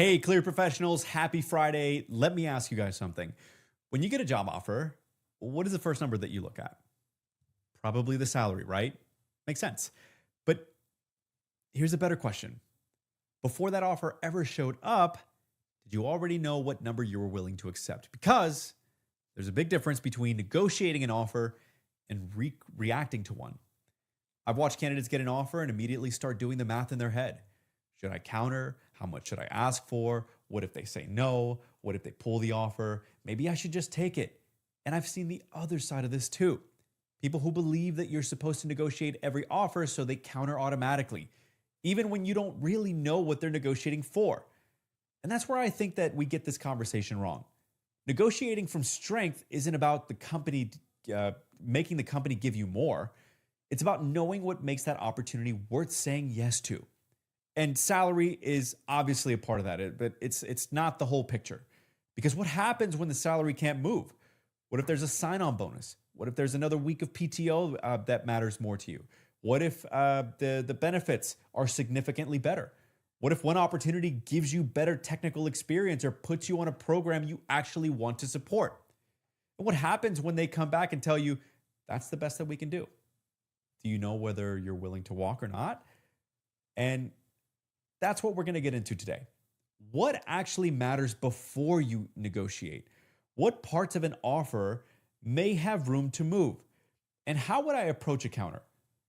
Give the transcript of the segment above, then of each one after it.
Hey, Clear Professionals, happy Friday. Let me ask you guys something. When you get a job offer, what is the first number that you look at? Probably the salary, right? Makes sense. But here's a better question. Before that offer ever showed up, did you already know what number you were willing to accept? Because there's a big difference between negotiating an offer and reacting to one. I've watched candidates get an offer and immediately start doing the math in their head. Should I counter? How much should I ask for? What if they say no? What if they pull the offer? Maybe I should just take it. And I've seen the other side of this too. People who believe that you're supposed to negotiate every offer so they counter automatically, even when you don't really know what they're negotiating for. And that's where I think that we get this conversation wrong. Negotiating from strength isn't about the company making the company give you more. It's about knowing what makes that opportunity worth saying yes to. And salary is obviously a part of that, but it's not the whole picture. Because what happens when the salary can't move? What if there's a sign-on bonus? What if there's another week of PTO that matters more to you? What if the benefits are significantly better? What if one opportunity gives you better technical experience or puts you on a program you actually want to support? And what happens when they come back and tell you, that's the best that we can do? Do you know whether you're willing to walk or not? And that's what we're going to get into today. What actually matters before you negotiate? What parts of an offer may have room to move? And how would I approach a counter?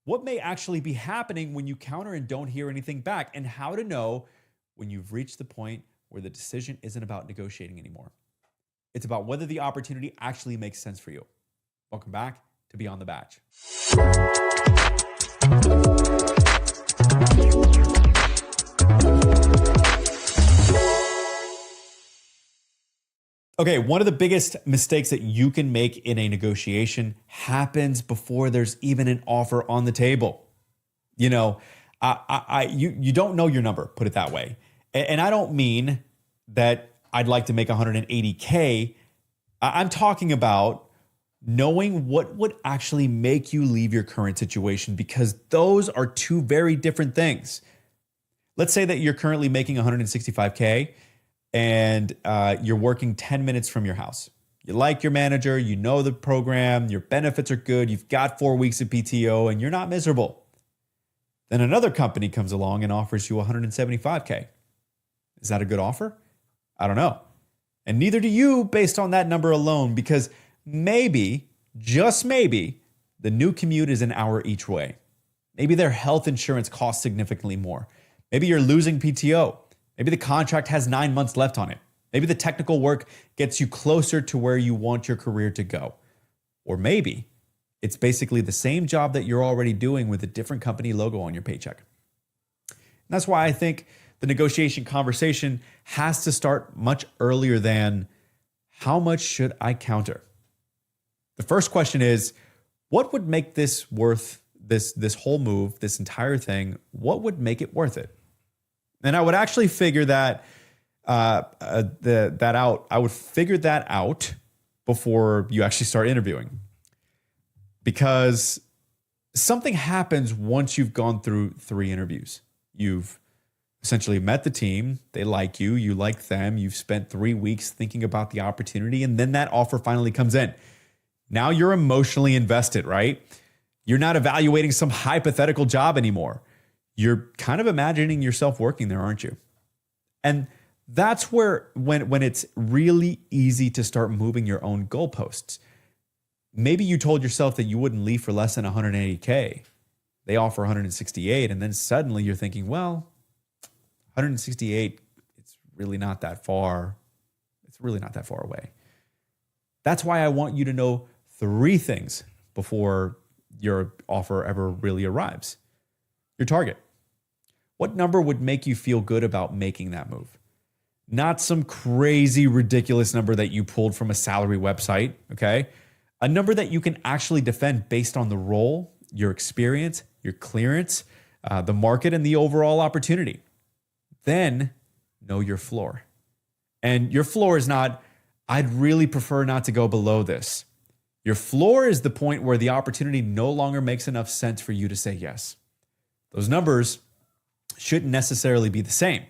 What may actually be happening when you counter and don't hear anything back? And how to know when you've reached the point where the decision isn't about negotiating anymore. It's about whether the opportunity actually makes sense for you. Welcome back to Beyond the Badge. Okay, one of the biggest mistakes that you can make in a negotiation happens before there's even an offer on the table. You know, you don't know your number, put it that way. And I don't mean that I'd like to make 180K. I'm talking about knowing what would actually make you leave your current situation, because those are two very different things. Let's say that you're currently making 165K. And you're working 10 minutes from your house. You like your manager, you know the program, your benefits are good, you've got 4 weeks of PTO, and you're not miserable. Then another company comes along and offers you 175K. Is that a good offer? I don't know. And neither do you based on that number alone, because maybe, just maybe, the new commute is an hour each way. Maybe their health insurance costs significantly more. Maybe you're losing PTO. Maybe the contract has 9 months left on it. Maybe the technical work gets you closer to where you want your career to go. Or maybe it's basically the same job that you're already doing with a different company logo on your paycheck. And that's why I think the negotiation conversation has to start much earlier than how much should I counter? The first question is, what would make this worth this whole move, this entire thing? What would make it worth it? And I would actually figure that out. I would figure that out before you actually start interviewing, because something happens once you've gone through 3 interviews. You've essentially met the team. They like you. You like them. You've spent 3 weeks thinking about the opportunity, and then that offer finally comes in. Now you're emotionally invested, right? You're not evaluating some hypothetical job anymore. You're kind of imagining yourself working there, aren't you? And that's where, when it's really easy to start moving your own goalposts. Maybe you told yourself that you wouldn't leave for less than 180K. They offer 168, and then suddenly you're thinking, well, 168, it's really not that far. It's really not that far away. That's why I want you to know 3 things before your offer ever really arrives. Your target. What number would make you feel good about making that move? Not some crazy, ridiculous number that you pulled from a salary website, okay? A number that you can actually defend based on the role, your experience, your clearance, the market, and the overall opportunity. Then know your floor. And your floor is not, I'd really prefer not to go below this. Your floor is the point where the opportunity no longer makes enough sense for you to say yes. Those numbers shouldn't necessarily be the same.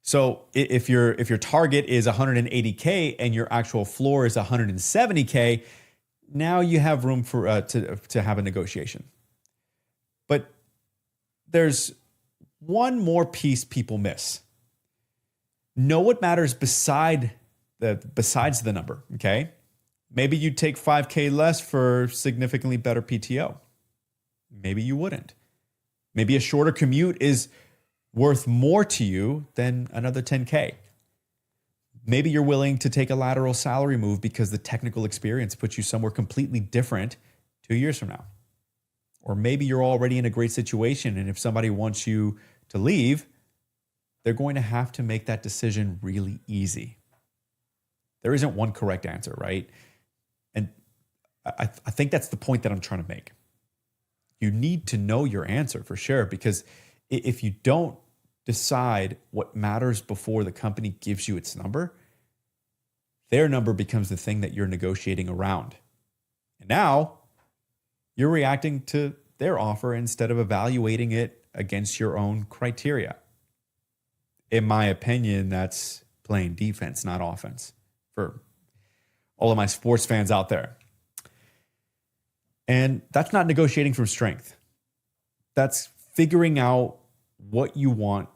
So if your target is 180K and your actual floor is 170K, now you have room for to have a negotiation. But there's one more piece people miss. Know what matters besides the number, okay? Maybe you'd take 5K less for significantly better PTO. Maybe you wouldn't. Maybe a shorter commute is worth more to you than another 10K. Maybe you're willing to take a lateral salary move because the technical experience puts you somewhere completely different 2 years from now. Or maybe you're already in a great situation, and if somebody wants you to leave, they're going to have to make that decision really easy. There isn't one correct answer, right? And I think that's the point that I'm trying to make. You need to know your answer for sure, because if you don't decide what matters before the company gives you its number, their number becomes the thing that you're negotiating around. And now you're reacting to their offer instead of evaluating it against your own criteria. In my opinion, that's playing defense, not offense, for all of my sports fans out there. And that's not negotiating from strength. That's figuring out what you want,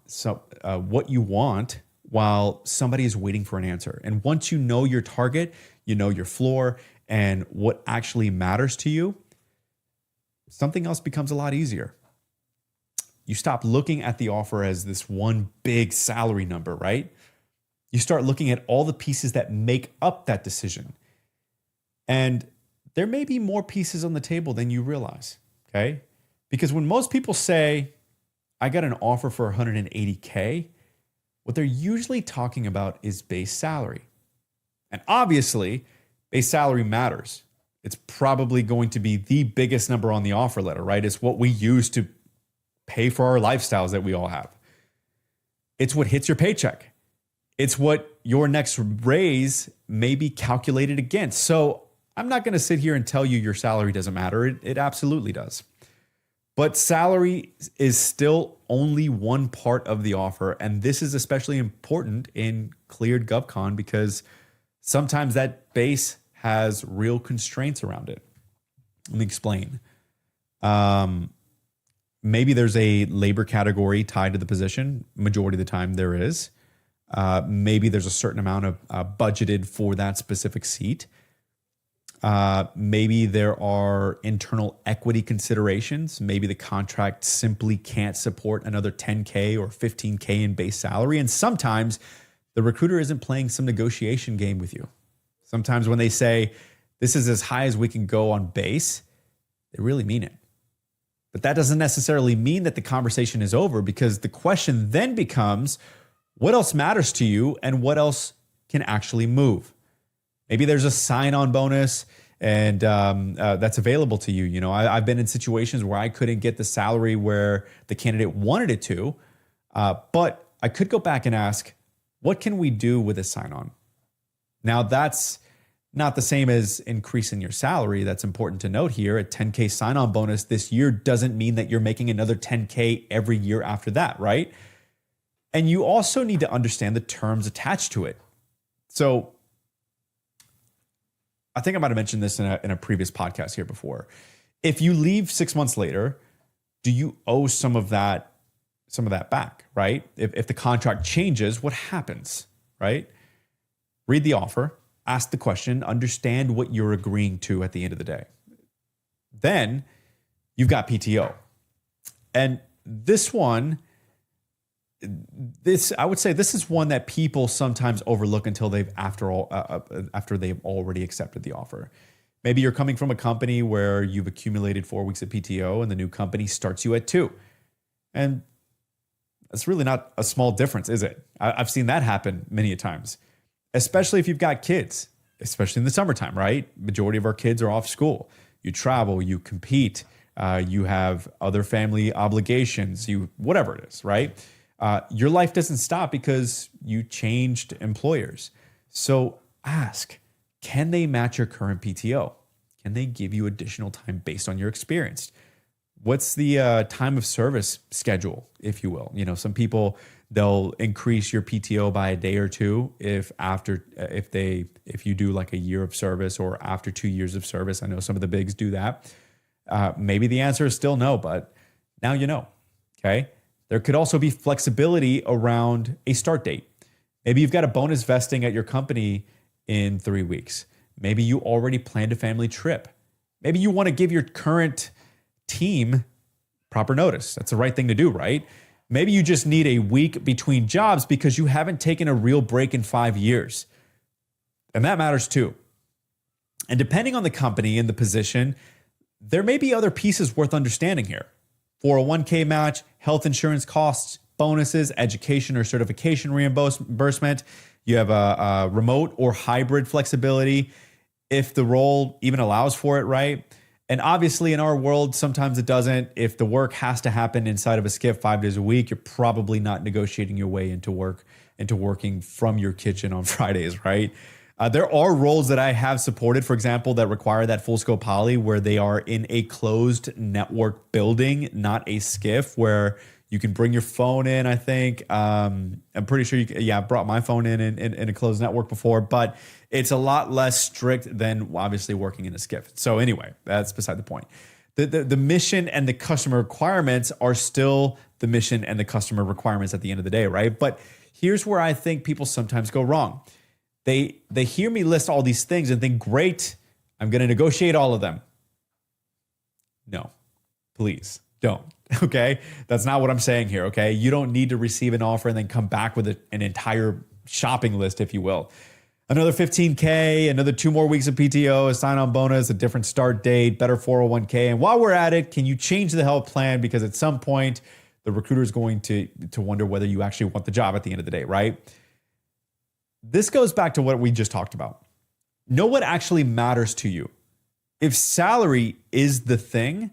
while somebody is waiting for an answer. And once you know your target, you know your floor and what actually matters to you, something else becomes a lot easier. You stop looking at the offer as this one big salary number, right? You start looking at all the pieces that make up that decision. And there may be more pieces on the table than you realize, okay? Because when most people say, I got an offer for 180K, what they're usually talking about is base salary. And obviously, base salary matters. It's probably going to be the biggest number on the offer letter, right? It's what we use to pay for our lifestyles that we all have. It's what hits your paycheck. It's what your next raise may be calculated against. So I'm not going to sit here and tell you your salary doesn't matter. It absolutely does. But salary is still only one part of the offer. And this is especially important in cleared GovCon because sometimes that base has real constraints around it. Let me explain. Maybe there's a labor category tied to the position. Majority of the time there is. Maybe there's a certain amount of budgeted for that specific seat. Maybe there are internal equity considerations. Maybe the contract simply can't support another 10K or 15K in base salary. And sometimes the recruiter isn't playing some negotiation game with you. Sometimes when they say, this is as high as we can go on base, they really mean it. But that doesn't necessarily mean that the conversation is over, because the question then becomes, what else matters to you and what else can actually move? Maybe there's a sign-on bonus and that's available to you. You know, I've been in situations where I couldn't get the salary where the candidate wanted it to, but I could go back and ask, what can we do with a sign-on? Now, that's not the same as increasing your salary. That's important to note here. A 10K sign-on bonus this year doesn't mean that you're making another 10K every year after that, right? And you also need to understand the terms attached to it. So I think I might have mentioned this in a previous podcast here before. If you leave 6 months later, do you owe some of that back, right? If the contract changes, what happens, right? Read the offer, ask the question, understand what you're agreeing to at the end of the day. Then you've got PTO. And I would say this is one that people sometimes overlook until after they've already accepted the offer. Maybe you're coming from a company where you've accumulated 4 weeks of PTO and the new company starts you at 2. And that's really not a small difference, is it? I've seen that happen many a times, especially if you've got kids, especially in the summertime, right? Majority of our kids are off school. You travel, you compete, you have other family obligations, whatever it is, right? Your life doesn't stop because you changed employers. So ask, can they match your current PTO? Can they give you additional time based on your experience? What's the time of service schedule, if you will? Some people, they'll increase your PTO by a day or two if you do like a year of service or after 2 years of service. I know some of the bigs do that. Maybe the answer is still no, but now you know. Okay. There could also be flexibility around a start date. Maybe you've got a bonus vesting at your company in 3 weeks. Maybe you already planned a family trip. Maybe you want to give your current team proper notice. That's the right thing to do, right? Maybe you just need a week between jobs because you haven't taken a real break in 5 years. And that matters too. And depending on the company and the position, there may be other pieces worth understanding here. 401k match, health insurance costs, bonuses, education or certification reimbursement. You have a remote or hybrid flexibility if the role even allows for it, right? And obviously in our world, sometimes it doesn't. If the work has to happen inside of a skiff 5 days a week, you're probably not negotiating your way into working from your kitchen on Fridays, right? There are roles that I have supported, for example, that require that full scope poly where they are in a closed network building, not a skiff where you can bring your phone in, I think. I'm pretty sure I brought my phone in a closed network before, but it's a lot less strict than obviously working in a skiff. So anyway, that's beside the point. The mission and the customer requirements are still the mission and the customer requirements at the end of the day, right? But here's where I think people sometimes go wrong. They hear me list all these things and think, great, I'm going to negotiate all of them. No, please don't. Okay. That's not what I'm saying here. Okay. You don't need to receive an offer and then come back with an entire shopping list, if you will. Another $15K, another 2 more weeks of PTO, a sign-on bonus, a different start date, better 401k. And while we're at it, can you change the health plan? Because at some point, the recruiter is going to wonder whether you actually want the job at the end of the day, right? This goes back to what we just talked about. Know what actually matters to you. If salary is the thing,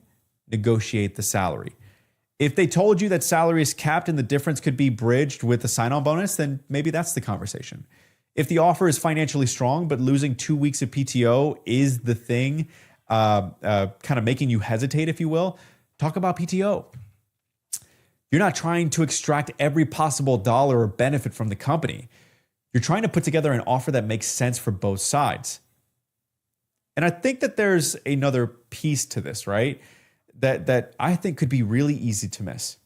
negotiate the salary. If they told you that salary is capped and the difference could be bridged with a sign-on bonus, then maybe that's the conversation. If the offer is financially strong, but losing 2 weeks of PTO is the thing, kind of making you hesitate, if you will, talk about PTO. You're not trying to extract every possible dollar or benefit from the company. You're trying to put together an offer that makes sense for both sides. And I think that there's another piece to this, right? That I think could be really easy to miss.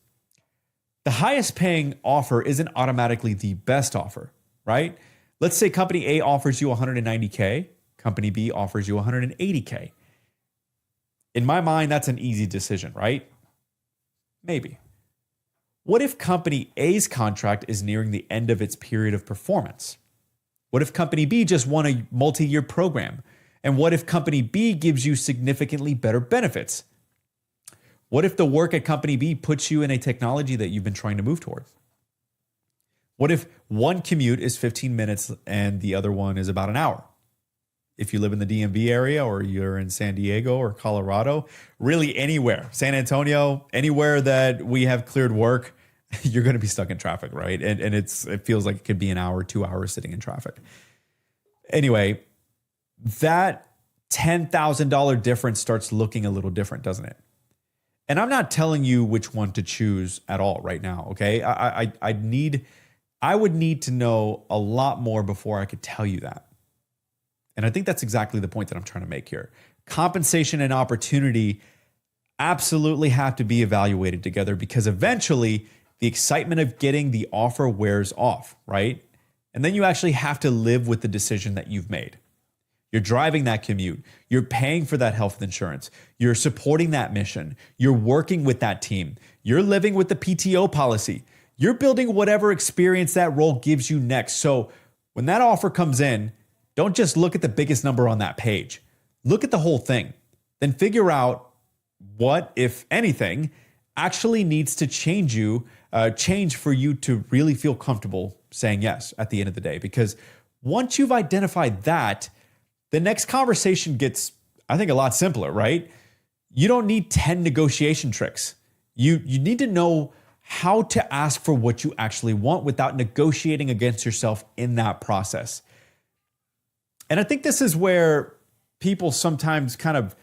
The highest paying offer isn't automatically the best offer, right? Let's say company A offers you 190K, company B offers you 180K. In my mind, that's an easy decision, right? Maybe. What if company A's contract is nearing the end of its period of performance? What if company B just won a multi-year program? And what if company B gives you significantly better benefits? What if the work at company B puts you in a technology that you've been trying to move toward? What if one commute is 15 minutes and the other one is about an hour? If you live in the DMV area or you're in San Diego or Colorado, really anywhere, San Antonio, anywhere that we have cleared work, you're going to be stuck in traffic, right? And it feels like it could be an hour, 2 hours sitting in traffic. Anyway, that $10,000 difference starts looking a little different, doesn't it? And I'm not telling you which one to choose at all right now, okay? I would need to know a lot more before I could tell you that. And I think that's exactly the point that I'm trying to make here. Compensation and opportunity absolutely have to be evaluated together because eventually the excitement of getting the offer wears off, right? And then you actually have to live with the decision that you've made. You're driving that commute. You're paying for that health insurance. You're supporting that mission. You're working with that team. You're living with the PTO policy. You're building whatever experience that role gives you next. So when that offer comes in, don't just look at the biggest number on that page. Look at the whole thing. Then figure out what, if anything, actually needs to change for you to really feel comfortable saying yes at the end of the day. Because once you've identified that, the next conversation gets, I think, a lot simpler, right? You don't need 10 negotiation tricks. You need to know how to ask for what you actually want without negotiating against yourself in that process. And I think this is where people sometimes kind of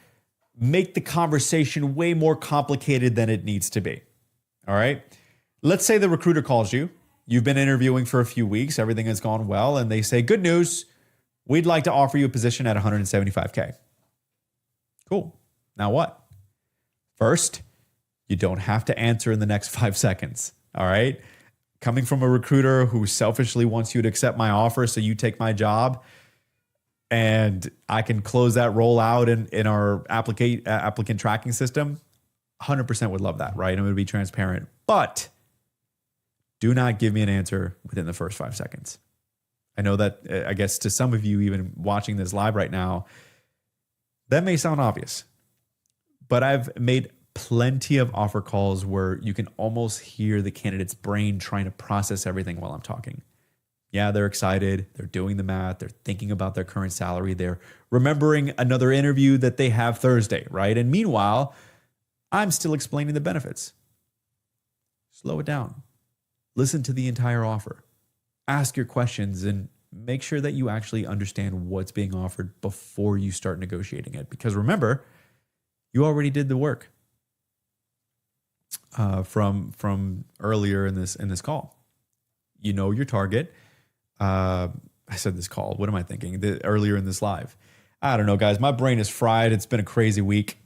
make the conversation way more complicated than it needs to be. All right. Let's say the recruiter calls you. You've been interviewing for a few weeks. Everything has gone well. And they say, good news. We'd like to offer you a position at 175K. Cool. Now what? First, you don't have to answer in the next 5 seconds. All right. Coming from a recruiter who selfishly wants you to accept my offer so you take my job, and I can close that role out in our applicant tracking system, 100% would love that, right? I'm going to be transparent. But do not give me an answer within the first 5 seconds. I know that, I guess to some of you even watching this live right now, that may sound obvious. But I've made plenty of offer calls where you can almost hear the candidate's brain trying to process everything while I'm talking. Yeah, they're excited. They're doing the math. They're thinking about their current salary. They're remembering another interview that they have Thursday, right? And meanwhile, I'm still explaining the benefits. Slow it down. Listen to the entire offer. Ask your questions and make sure that you actually understand what's being offered before you start negotiating it. Because remember, you already did the work from earlier in this call. You know your target. I said this call. What am I thinking? Earlier in this live. I don't know, guys. My brain is fried. It's been a crazy week.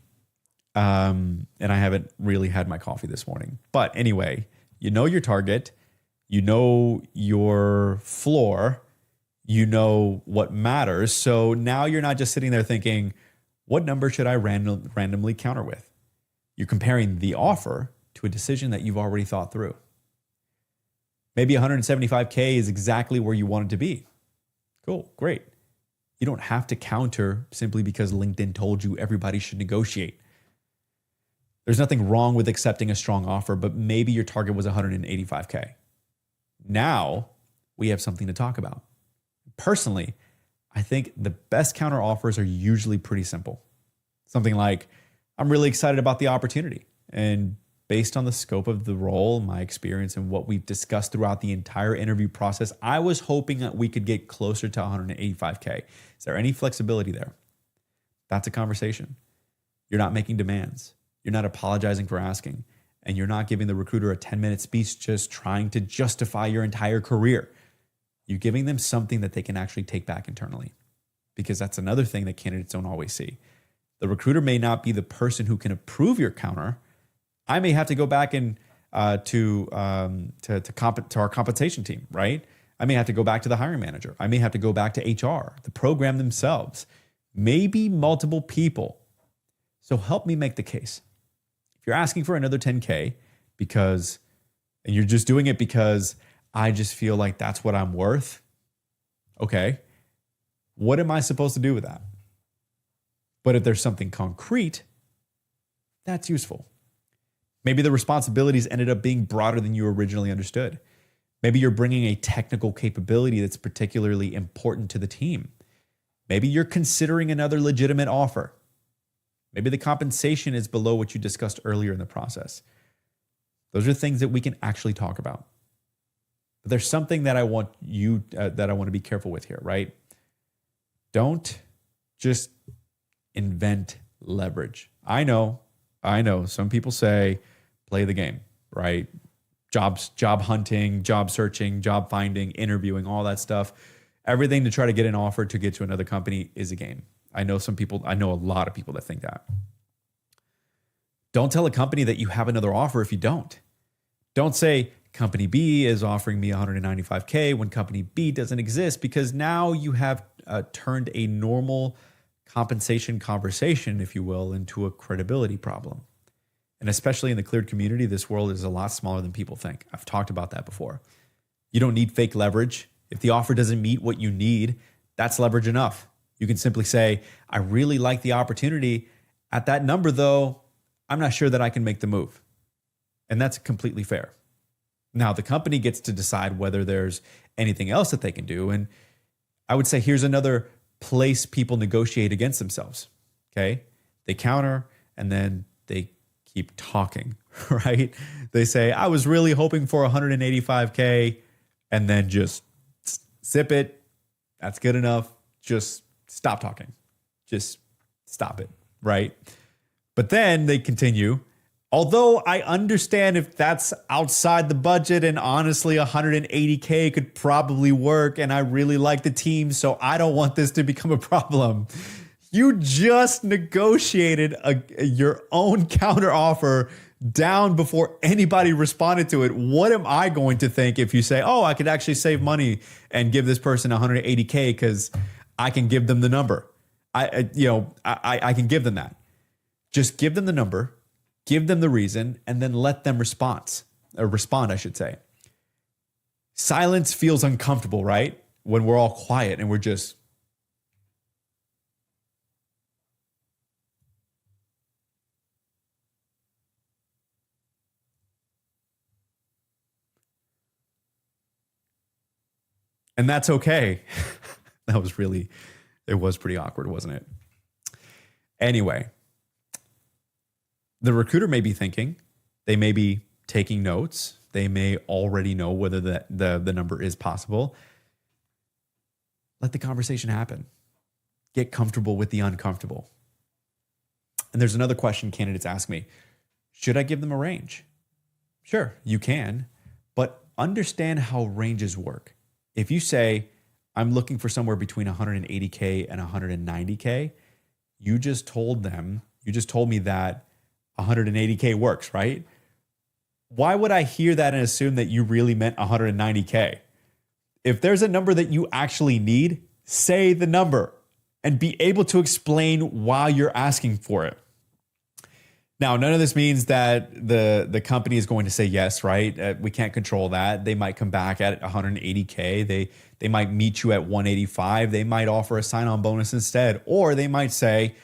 And I haven't really had my coffee this morning. But anyway, you know your target. You know your floor. You know what matters. So now you're not just sitting there thinking, what number should I randomly counter with? You're comparing the offer to a decision that you've already thought through. Maybe 175K is exactly where you want it to be. Cool, great. You don't have to counter simply because LinkedIn told you everybody should negotiate. There's nothing wrong with accepting a strong offer, but maybe your target was 185K. Now we have something to talk about. Personally, I think the best counter offers are usually pretty simple. Something like, I'm really excited about the opportunity. And based on the scope of the role, my experience, and what we've discussed throughout the entire interview process, I was hoping that we could get closer to 185K. Is there any flexibility there? That's a conversation. You're not making demands. You're not apologizing for asking. And you're not giving the recruiter a 10-minute speech just trying to justify your entire career. You're giving them something that they can actually take back internally. Because that's another thing that candidates don't always see. The recruiter may not be the person who can approve your counter. I may have to go back and to our compensation team, right? I may have to go back to the hiring manager. I may have to go back to HR, the program themselves, maybe multiple people. So help me make the case. If you're asking for another 10K and you're just doing it because I just feel like that's what I'm worth, okay, what am I supposed to do with that? But if there's something concrete, that's useful. Maybe the responsibilities ended up being broader than you originally understood. Maybe you're bringing a technical capability that's particularly important to the team. Maybe you're considering another legitimate offer. Maybe the compensation is below what you discussed earlier in the process. Those are things that we can actually talk about. But there's something that I want to be careful with here, right? Don't just invent leverage. I know. Some people say, play the game, right? Job hunting, job searching, job finding, interviewing, all that stuff. Everything to try to get an offer to get to another company is a game. I know a lot of people that think that. Don't tell a company that you have another offer if you don't. Don't say company B is offering me 195K when company B doesn't exist, because now you have turned a normal compensation conversation, if you will, into a credibility problem. And especially in the cleared community, this world is a lot smaller than people think. I've talked about that before. You don't need fake leverage. If the offer doesn't meet what you need, that's leverage enough. You can simply say, I really like the opportunity. At that number, though, I'm not sure that I can make the move. And that's completely fair. Now, the company gets to decide whether there's anything else that they can do. And I would say here's another place people negotiate against themselves, okay? They counter and then they keep talking, right? They say, I was really hoping for 185K, and then just zip it. That's good enough. Just stop talking. Just stop it, right? But then they continue, although I understand if that's outside the budget and honestly 180K could probably work and I really like the team, so I don't want this to become a problem. You just negotiated your own counter offer down before anybody responded to it. What am I going to think if you say, oh, I could actually save money and give this person 180K because I can give them the number. I can give them that. Just give them the number, give them the reason, and then let them respond, I should say. Silence feels uncomfortable, right? When we're all quiet and we're just, and that's okay. It was pretty awkward, wasn't it? Anyway, the recruiter may be thinking, they may be taking notes, they may already know whether the number is possible. Let the conversation happen. Get comfortable with the uncomfortable. And there's another question candidates ask me. Should I give them a range? Sure, you can, but understand how ranges work. If you say, I'm looking for somewhere between 180K and 190K, you just told me that 180K works, right? Why would I hear that and assume that you really meant 190K? If there's a number that you actually need, say the number and be able to explain why you're asking for it. Now, none of this means that the company is going to say yes, right? We can't control that. They might come back at 180K. They might meet you at 185. They might offer a sign-on bonus instead. Or they might say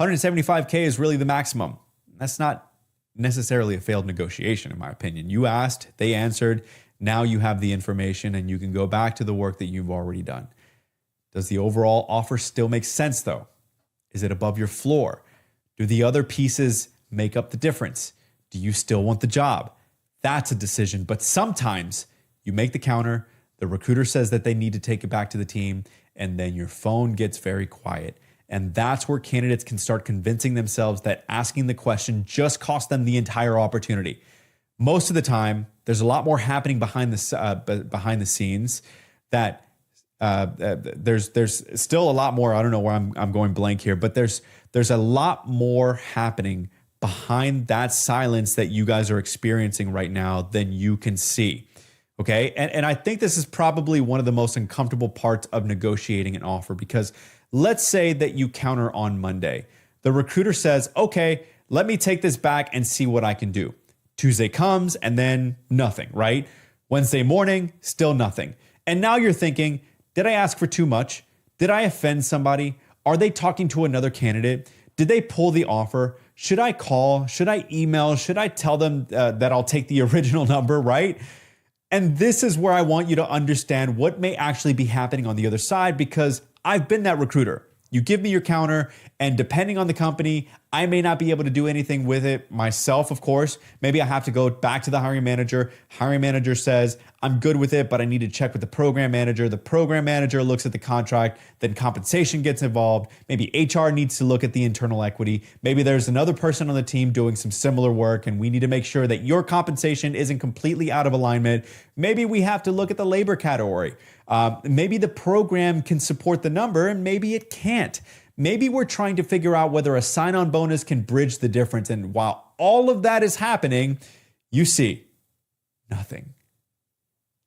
175K is really the maximum. That's not necessarily a failed negotiation, in my opinion. You asked, they answered. Now you have the information and you can go back to the work that you've already done. Does the overall offer still make sense, though? Is it above your floor? Do the other pieces make up the difference? Do you still want the job? That's a decision. But sometimes you make the counter, the recruiter says that they need to take it back to the team, and then your phone gets very quiet. And that's where candidates can start convincing themselves that asking the question just cost them the entire opportunity. Most of the time, there's a lot more happening behind the scenes that there's still a lot more. I don't know where I'm going blank here, but there's a lot more happening behind that silence that you guys are experiencing right now than you can see. Okay. And I think this is probably one of the most uncomfortable parts of negotiating an offer, because let's say that you counter on Monday. The recruiter says, okay, let me take this back and see what I can do. Tuesday comes and then nothing, right? Wednesday morning, still nothing. And now you're thinking, did I ask for too much? Did I offend somebody? Are they talking to another candidate? Did they pull the offer? Should I call? Should I email? Should I tell them that I'll take the original number, right? And this is where I want you to understand what may actually be happening on the other side, because I've been that recruiter. You give me your counter, and depending on the company, I may not be able to do anything with it myself, of course. Maybe I have to go back to the hiring manager. Hiring manager says, I'm good with it, but I need to check with the program manager. The program manager looks at the contract, then compensation gets involved. Maybe HR needs to look at the internal equity. Maybe there's another person on the team doing some similar work, and we need to make sure that your compensation isn't completely out of alignment. Maybe we have to look at the labor category. Maybe the program can support the number, and maybe it can't. Maybe we're trying to figure out whether a sign-on bonus can bridge the difference. And while all of that is happening, you see nothing.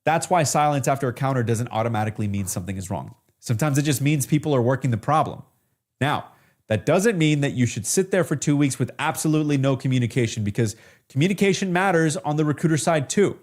That's why silence after a counter doesn't automatically mean something is wrong. Sometimes it just means people are working the problem. Now, that doesn't mean that you should sit there for 2 weeks with absolutely no communication, because communication matters on the recruiter side too.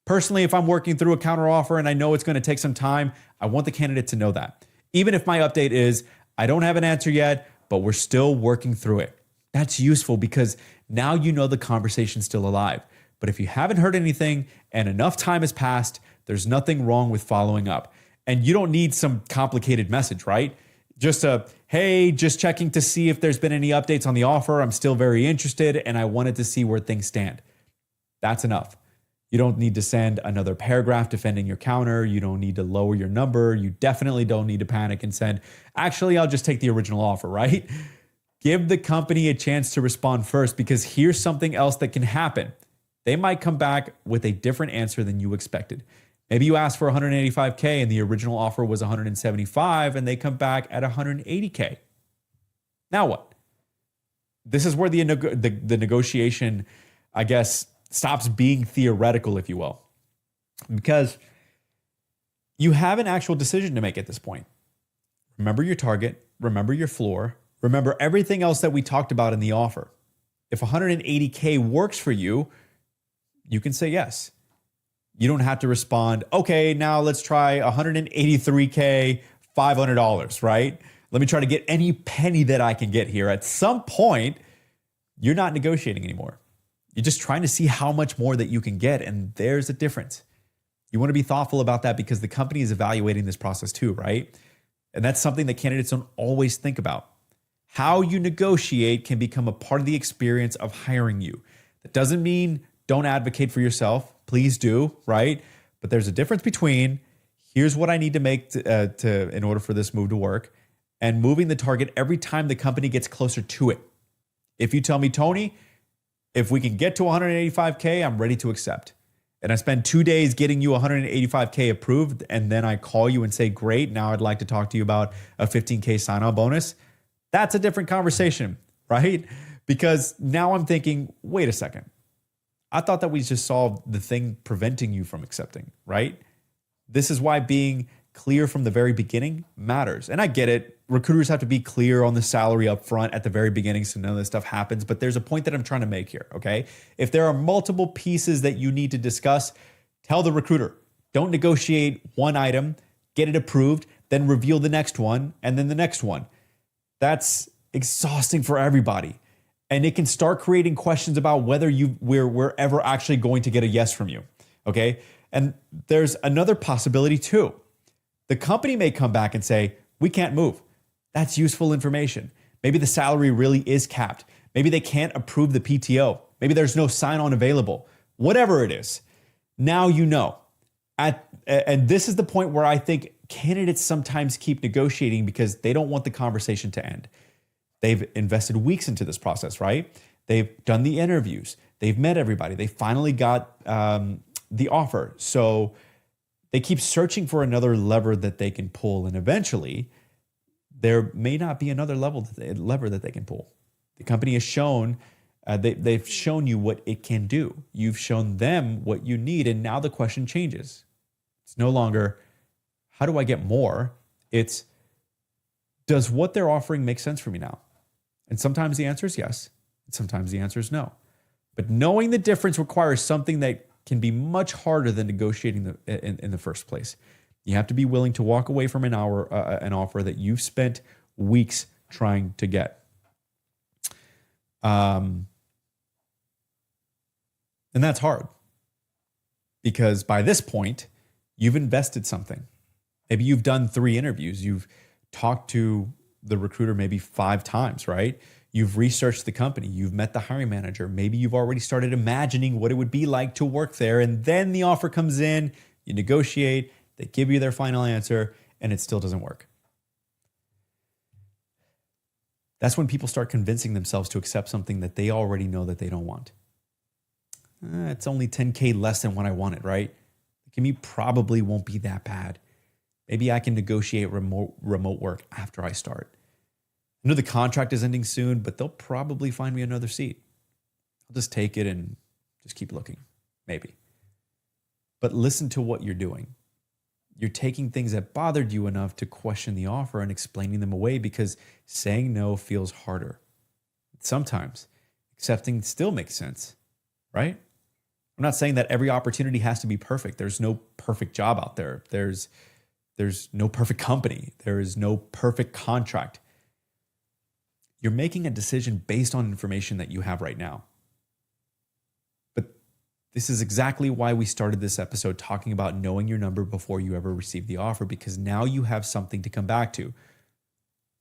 Personally, if I'm working through a counter offer and I know it's going to take some time, I want the candidate to know that. Even if my update is, I don't have an answer yet, but we're still working through it. That's useful because now you know the conversation's still alive. But if you haven't heard anything and enough time has passed, there's nothing wrong with following up. And you don't need some complicated message, right? Just hey, just checking to see if there's been any updates on the offer. I'm still very interested and I wanted to see where things stand. That's enough. You don't need to send another paragraph defending your counter. You don't need to lower your number. You definitely don't need to panic and send, actually, I'll just take the original offer, right? Give the company a chance to respond first, because here's something else that can happen. They might come back with a different answer than you expected. Maybe you asked for 185K and the original offer was 175 and they come back at 180K. Now what? This is where the negotiation, I guess, stops being theoretical, if you will, because you have an actual decision to make at this point. Remember your target, remember your floor, remember everything else that we talked about in the offer. If 180K works for you, you can say yes. You don't have to respond, okay, now let's try 183K, $500, right? Let me try to get any penny that I can get here. At some point, you're not negotiating anymore. You're just trying to see how much more that you can get, and there's a difference. You want to be thoughtful about that because the company is evaluating this process too, right? And that's something that candidates don't always think about. How you negotiate can become a part of the experience of hiring you. That doesn't mean don't advocate for yourself. Please do, right? But there's a difference between here's what I need to make in order for this move to work, and moving the target every time the company gets closer to it. If you tell me, Tony, if we can get to 185K, I'm ready to accept. And I spend 2 days getting you 185K approved, and then I call you and say, great, now I'd like to talk to you about a 15K sign-on bonus. That's a different conversation, right? Because now I'm thinking, wait a second. I thought that we just solved the thing preventing you from accepting, right? This is why being clear from the very beginning matters. And I get it. Recruiters have to be clear on the salary up front at the very beginning so none of this stuff happens. But there's a point that I'm trying to make here, okay? If there are multiple pieces that you need to discuss, tell the recruiter. Don't negotiate one item, get it approved, then reveal the next one, and then the next one. That's exhausting for everybody. And it can start creating questions about whether we're ever actually going to get a yes from you, okay? And there's another possibility too. The company may come back and say, we can't move. That's useful information. Maybe the salary really is capped. Maybe they can't approve the PTO. Maybe there's no sign-on available. Whatever it is, now you know. And this is the point where I think candidates sometimes keep negotiating because they don't want the conversation to end. They've invested weeks into this process, right? They've done the interviews. They've met everybody. They finally got the offer. So they keep searching for another lever that they can pull. And eventually, there may not be another lever that they can pull. The company has shown, they've shown you what it can do. You've shown them what you need. And now the question changes. It's no longer, how do I get more? It's, does what they're offering make sense for me now? And sometimes the answer is yes. And sometimes the answer is no. But knowing the difference requires something that can be much harder than negotiating in the first place. You have to be willing to walk away from an offer that you've spent weeks trying to get. And that's hard because by this point, you've invested something. Maybe you've done 3 interviews. You've talked to the recruiter maybe 5 times, right? You've researched the company. You've met the hiring manager. Maybe you've already started imagining what it would be like to work there. And then the offer comes in, you negotiate, they give you their final answer, and it still doesn't work. That's when people start convincing themselves to accept something that they already know that they don't want. It's only 10K less than what I wanted, right? The commute probably won't be that bad. Maybe I can negotiate remote work after I start. I know the contract is ending soon, but they'll probably find me another seat. I'll just take it and just keep looking, maybe. But listen to what you're doing. You're taking things that bothered you enough to question the offer and explaining them away because saying no feels harder. Sometimes accepting still makes sense, right? I'm not saying that every opportunity has to be perfect. There's no perfect job out there. There's no perfect company. There is no perfect contract. You're making a decision based on information that you have right now. But this is exactly why we started this episode talking about knowing your number before you ever receive the offer, because now you have something to come back to.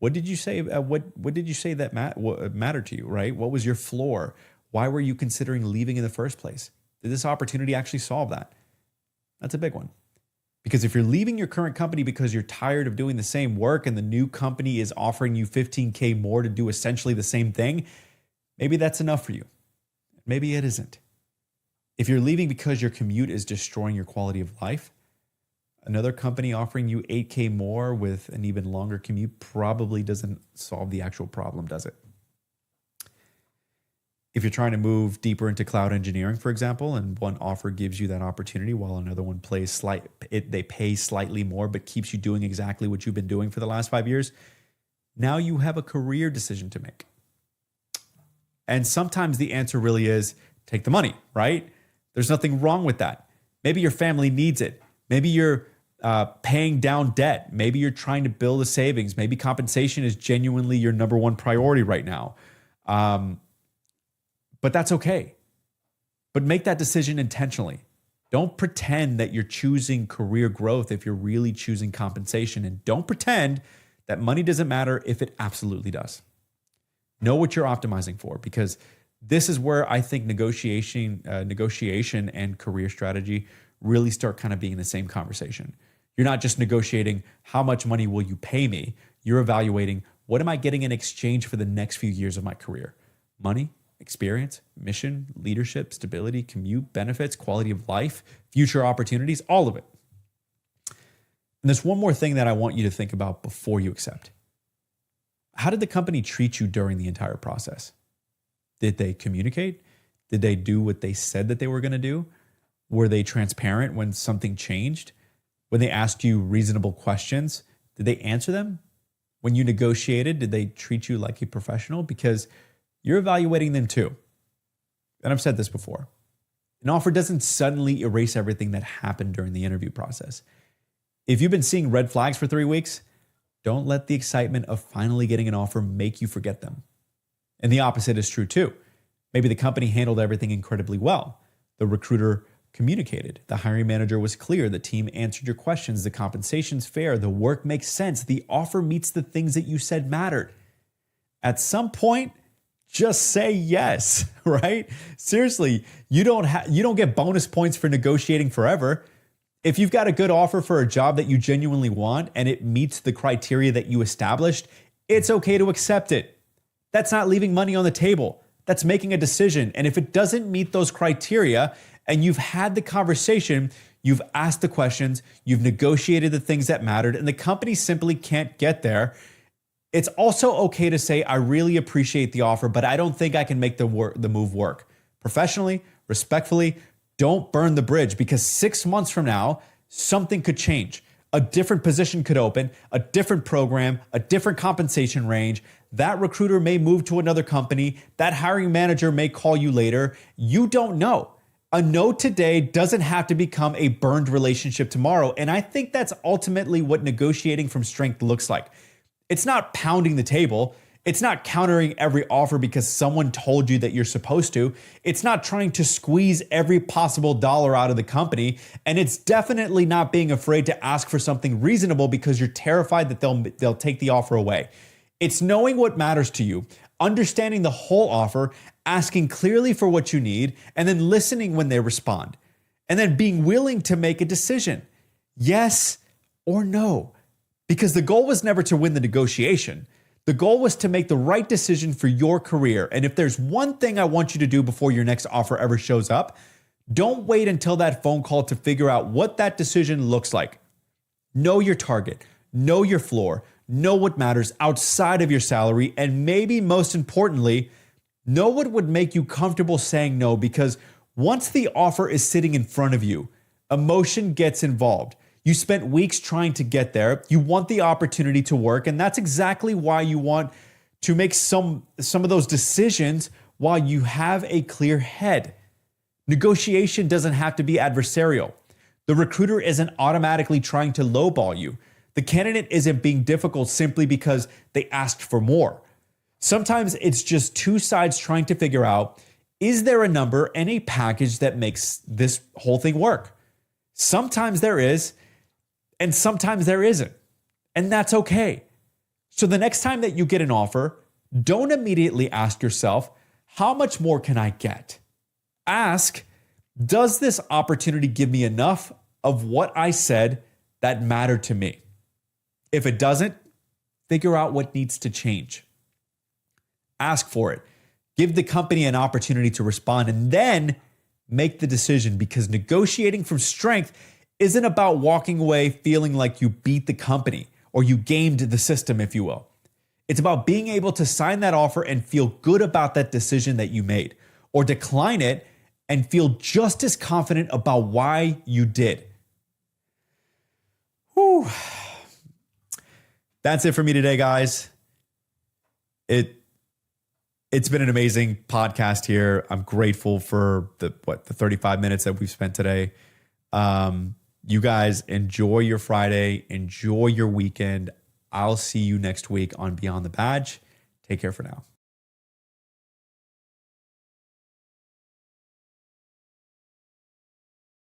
What did you say? What did you say that mattered to you, right? What was your floor? Why were you considering leaving in the first place? Did this opportunity actually solve that? That's a big one. Because if you're leaving your current company because you're tired of doing the same work and the new company is offering you 15K more to do essentially the same thing, maybe that's enough for you. Maybe it isn't. If you're leaving because your commute is destroying your quality of life, another company offering you 8K more with an even longer commute probably doesn't solve the actual problem, does it? If you're trying to move deeper into cloud engineering, for example, and one offer gives you that opportunity while another one they pay slightly more but keeps you doing exactly what you've been doing for the last 5 years, now you have a career decision to make. And sometimes the answer really is take the money, right? There's nothing wrong with that. Maybe your family needs it. Maybe you're paying down debt. Maybe you're trying to build a savings. Maybe compensation is genuinely your number one priority right now. But that's okay. But make that decision intentionally. Don't pretend that you're choosing career growth if you're really choosing compensation. And don't pretend that money doesn't matter if it absolutely does. Know what you're optimizing for, because this is where I think negotiation and career strategy really start kind of being the same conversation. You're not just negotiating how much money will you pay me. You're evaluating what am I getting in exchange for the next few years of my career? Money, experience, mission, leadership, stability, commute, benefits, quality of life, future opportunities, all of it. And there's one more thing that I want you to think about before you accept. How did the company treat you during the entire process? Did they communicate? Did they do what they said that they were going to do? Were they transparent when something changed? When they asked you reasonable questions, did they answer them? When you negotiated, did they treat you like a professional? Because you're evaluating them too. And I've said this before. An offer doesn't suddenly erase everything that happened during the interview process. If you've been seeing red flags for 3 weeks, don't let the excitement of finally getting an offer make you forget them. And the opposite is true too. Maybe the company handled everything incredibly well. The recruiter communicated. The hiring manager was clear. The team answered your questions. The compensation's fair. The work makes sense. The offer meets the things that you said mattered. At some point, just say yes, right? Seriously, you don't get bonus points for negotiating forever. If you've got a good offer for a job that you genuinely want and it meets the criteria that you established, it's okay to accept it. That's not leaving money on the table. That's making a decision. And if it doesn't meet those criteria and you've had the conversation, you've asked the questions, you've negotiated the things that mattered, and the company simply can't get there, it's also okay to say, I really appreciate the offer, but I don't think I can make the move work. Professionally, respectfully, don't burn the bridge, because 6 months from now, something could change. A different position could open, a different program, a different compensation range. That recruiter may move to another company. That hiring manager may call you later. You don't know. A no today doesn't have to become a burned relationship tomorrow. And I think that's ultimately what negotiating from strength looks like. It's not pounding the table. It's not countering every offer because someone told you that you're supposed to. It's not trying to squeeze every possible dollar out of the company. And it's definitely not being afraid to ask for something reasonable because you're terrified that they'll take the offer away. It's knowing what matters to you, understanding the whole offer, asking clearly for what you need, and then listening when they respond. And then being willing to make a decision, yes or no. Because the goal was never to win the negotiation. The goal was to make the right decision for your career. And if there's one thing I want you to do before your next offer ever shows up, don't wait until that phone call to figure out what that decision looks like. Know your target, know your floor, know what matters outside of your salary, and maybe most importantly, know what would make you comfortable saying no, because once the offer is sitting in front of you, emotion gets involved. You spent weeks trying to get there. You want the opportunity to work, and that's exactly why you want to make some of those decisions while you have a clear head. Negotiation doesn't have to be adversarial. The recruiter isn't automatically trying to lowball you. The candidate isn't being difficult simply because they asked for more. Sometimes it's just two sides trying to figure out, is there a number and a package that makes this whole thing work? Sometimes there is, and sometimes there isn't. And that's okay. So the next time that you get an offer, don't immediately ask yourself, how much more can I get? Ask, does this opportunity give me enough of what I said that mattered to me. If it doesn't, figure out what needs to change. Ask for it. Give the company an opportunity to respond and then make the decision, because negotiating from strength isn't about walking away feeling like you beat the company or you gamed the system, if you will. It's about being able to sign that offer and feel good about that decision that you made, or decline it and feel just as confident about why you did. Whew. That's it for me today, guys. It's been an amazing podcast here. I'm grateful for the 35 minutes that we've spent today. You guys enjoy your Friday, enjoy your weekend. I'll see you next week on Beyond the Badge. Take care for now.